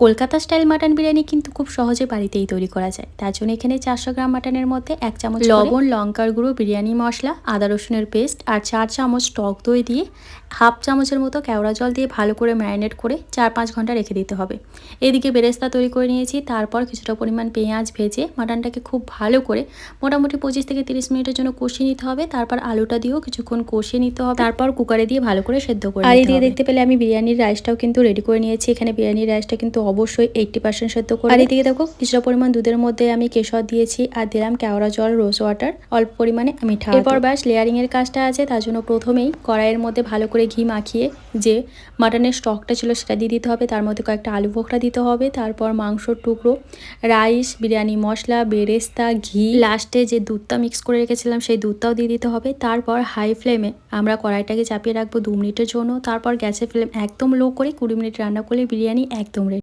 Kolkata style mutton biryani কিন্তু খুব সহজে বাড়িতেই তৈরি করা যায়। তার জন্য এখানে 400 গ্রাম মাটনের মধ্যে 1 চামচ লবণ, লঙ্কার গুঁড়ো, বিরিয়ানি মশলা, আদা রসুনের পেস্ট আর 4 চামচ টক দই দিয়ে হাফ চামচের মতো কেওড়া জল দিয়ে ভালো করে ম্যারিনেট করে 4-5 ঘন্টা রেখে দিতে হবে। এদিকে বেরেস্তা তৈরি করে নিয়েছি। তারপর কিছুটা পরিমাণ পেঁয়াজ ভেজে মাটনটাকে খুব ভালো করে মোটামুটি 25 থেকে 30 মিনিটের জন্য কষিয়ে নিতে হবে। তারপর আলুটা দিয়েও কিছুক্ষণ কষিয়ে নিতে হবে। তারপর কুকারে দিয়ে ভালো করে সেদ্ধ করে নিতে হবে। আর এদিকে দেখতে পেলে আমি বিরিয়ানির রাইসটাও কিন্তু রেডি করে নিয়েছি। এখানে বিরিয়ানির রাইসটা কিন্তু অবশ্যই 80% সেদ্ধ করে। আর এদিকে দেখো কিছুটা পরিমাণ দুধের মধ্যে আমি কেশর দিয়েছি আর দিলাম কেওড়া জল, রোজ ওয়াটার, অল্প পরিমাণে মিঠা। এরপর ব্যাস লেয়ারিং এর কাজটা আছে। তার জন্য প্রথমেই কড়াইয়ের মধ্যে ভালো করে ঘি মাখিয়ে যে মাটনের স্টকটা ছিল সেটা দিয়ে দিতে হবে। তার মধ্যে কয়েকটা আলু বোখরা দিতে হবে। তারপর মাংসর টুকরো, রাইস, বিরিয়ানি মশলা, বেরেস্তা, ঘি, লাস্টে যে দুধটা মিক্স করে রেখেছিলাম সেই দুধটাও দিয়ে দিতে হবে। তারপর হাই ফ্লেমে আমরা কড়াইটাকে চাপিয়ে রাখবো 2 মিনিটের জন্য। তারপর গ্যাসের ফ্লেম একদম লো করে 20 মিনিট রান্না করলে বিরিয়ানি একদম রেডি।